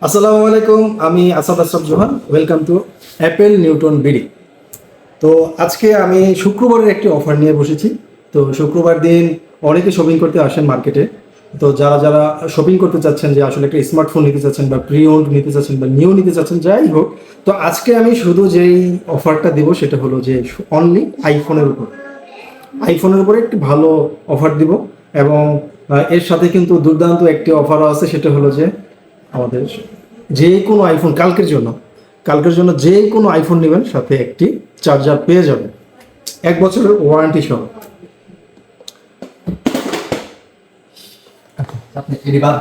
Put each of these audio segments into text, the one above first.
আসসালামু আলাইকুম, আমি Asad Ashraf Johan. Welcome to Apple Newton BD. তো আজকে আমি শুক্রবারের একটি অফার নিয়ে বসেছি। তো শুক্রবার দিন অনেকে শপিং করতে আসেন মার্কেটে। তো যারা যারা শপিং করতে চাচ্ছেন, যে আসলে একটা স্মার্টফোন নিতে চাচ্ছেন বা প্রি ওন্ড নিতে চাচ্ছেন বা নিউ নিতে চাচ্ছেন, যাই হোক, তো আজকে আমি শুধু যেই অফারটা দিব সেটা হলো যে অনলি আইফোনের উপরে একটি ভালো অফার দিব। এবং এর সাথে কিন্তু দুর্দান্ত একটি অফারও আছে, সেটা হলো যে আমাদের যে কোনো আইফোন কালকের জন্য যে কোনো আইফোন নেবেন সাথে একটি চার্জার পেয়ে যাবেন, 1 বছরের ওয়ারেন্টি সহ। আপনি এরিবার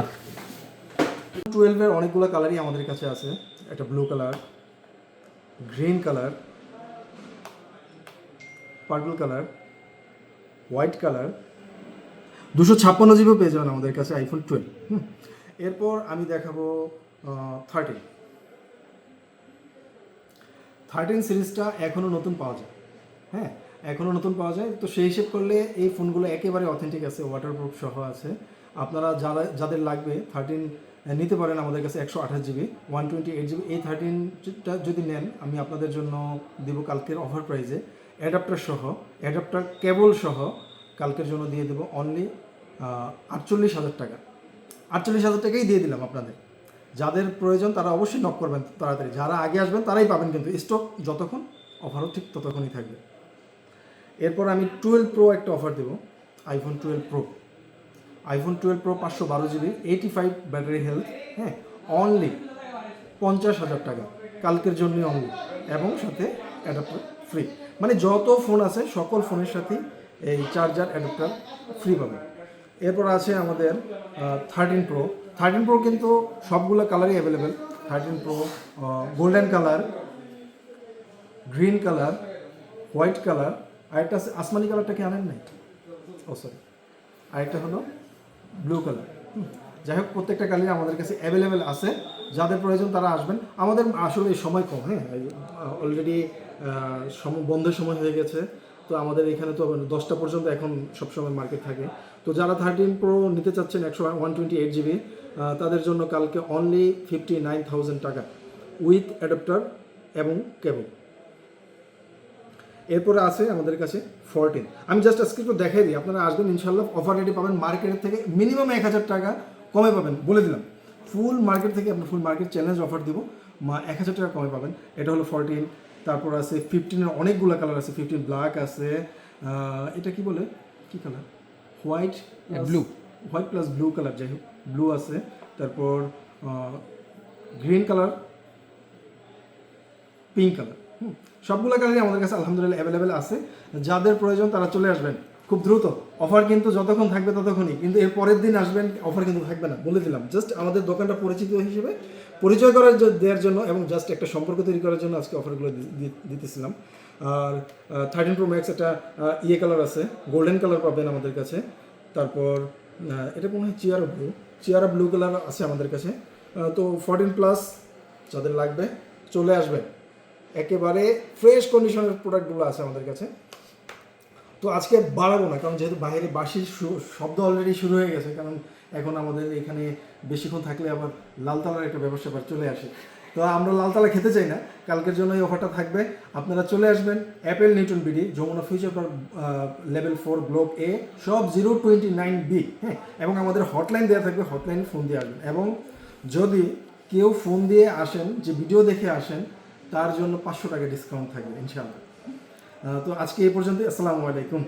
12-এর অনেকগুলো কালারই আমাদের কাছে আছে। একটা blue colour, green colour, purple colour, white colour, 256 GB পেয়ে যাবেন আমাদের কাছে আইফোন 12। এরপর আমি দেখাবো 13 সিরিজটা এখনও নতুন পাওয়া যায়। হ্যাঁ, এখনও নতুন পাওয়া যায়। তো সেই হিসেব করলে এই ফোনগুলো একেবারে অথেন্টিক আছে, ওয়াটারপ্রুফ সহ আছে। আপনারা যাদের লাগবে 13 নিতে পারেন আমাদের কাছে। 128 জিবি, 128 জিবি, এই 13টা যদি নেন, আমি আপনাদের জন্য দিব কালকের অফার প্রাইসে অ্যাডাপ্টার কেবল সহ কালকের জন্য দিয়ে দেবো অনলি 48,000 টাকা। 48,000 টাকাই দিয়ে দিলাম আপনাদের। যাদের প্রয়োজন তারা অবশ্যই নক করবেন তাড়াতাড়ি। যারা আগে আসবেন তারাই পাবেন, কিন্তু স্টক যতক্ষণ, অফারও ঠিক ততক্ষণই থাকবে। এরপর আমি 12 প্রো একটা অফার দেবো। IPhone 12 pro 512 GB, 85 battery health. হ্যাঁ, অনলি 50,000 টাকা কালকের জন্য অনলি, এবং সাথে অ্যাডাপ্টার ফ্রি। মানে যত ফোন আছে সকল ফোনের সাথেই এই চার্জার অ্যাডাপ্টার ফ্রি পাবেন। এরপর আছে আমাদের 13 প্রো কিন্তু সবগুলো কালারই available. 13 pro golden colour, green colour, white colour, আরেকটা আছে আসমানি কালারটা কি আনেন নাই? ও সরি, আরেকটা হলো ব্লু কালার। যাই হোক, প্রত্যেকটা কালারই আমাদের কাছে অ্যাভেলেবেল আছে। যাদের প্রয়োজন তারা আসবেন। আমাদের আসলে সময় কম। হ্যাঁ, অলরেডি বন্ধের সময় হয়ে গেছে। তো আমাদের এখানে তো 10টা পর্যন্ত এখন সবসময় মার্কেট থাকে। তো যারা 13 প্রো নিতে চাচ্ছেন 128 জিবি, তাদের জন্য কালকে অনলি 59,000 টাকা উইথ অ্যাডাপ্টার এবং কেবল। এরপরে আছে আমাদের কাছে 14। আমি জাস্ট আজকে একটু দেখাই দিই, আপনারা আসবেন ইনশাল্লাহ অফার রেটে পাবেন। মার্কেটের থেকে মিনিমাম 1,000 টাকা কমে পাবেন, বলে দিলাম। ফুল মার্কেট থেকে আপনার ফুল মার্কেট চ্যালেঞ্জ অফার দিব, 1,000 টাকা কমে পাবেন। এটা হলো 14। তারপর আছে 15-এর অনেকগুলো কালার আছে। 15 ব্ল্যাক আছে, এটা কি বলে, কি colour, white blue white plus blue colour, যাই হোক, ব্লু আছে। তারপর গ্রিন কালার, পিঙ্ক কালার। সবগুলো কালারই আমাদের কাছে আলহামদুলিল্লাহ অ্যাভেলেবেল আছে। যাদের প্রয়োজন তারা চলে আসবেন খুব দ্রুত। অফার কিন্তু যতক্ষণ থাকবে ততক্ষণই, কিন্তু এর পরের দিন আসবেন অফার কিন্তু থাকবে না, বলে দিলাম। জাস্ট আমাদের দোকানটা পরিচিত হিসেবে পরিচয় দেওয়ার জন্য এবং জাস্ট একটা সম্পর্ক তৈরি করার জন্য আজকে অফারগুলো দিতেছিলাম। আর 13 প্রো ম্যাক্স একটা ইয়ে কালার আছে, গোল্ডেন কালার পাবেন আমাদের কাছে। তারপর এটা মনে হয় চিয়ারা ব্লু কালার আছে আমাদের কাছে। তো 14 প্লাস যাদের লাগবে চলে আসবেন। একেবারে ফ্রেশ কন্ডিশনের প্রোডাক্টগুলো আছে আমাদের কাছে। তো আজকে বাড়াবো না, কারণ যেহেতু বাইরে বাঁশির শব্দ অলরেডি শুরু হয়ে গেছে। কারণ এখন আমাদের এখানে বেশিক্ষণ থাকলে আবার লালতালার একটা ব্যবসা চলে আসে। তো আমরা লালতালা খেতে চাই না। কালকের জন্য এই অফারটা থাকবে। আপনারা চলে আসবেন Apple Newton BD, Jamuna future park level 4 block A, সব 029B। হ্যাঁ, এবং আমাদের হটলাইন দেওয়া থাকবে, হটলাইনে ফোন দিয়ে আসবেন। এবং যদি কেউ ফোন দিয়ে আসেন, যে ভিডিও দেখে আসেন, তার জন্য 500 টাকা ডিসকাউন্ট থাকবে ইনশাআল্লাহ। তো আজকে এই পর্যন্তই। আসসালামু আলাইকুম।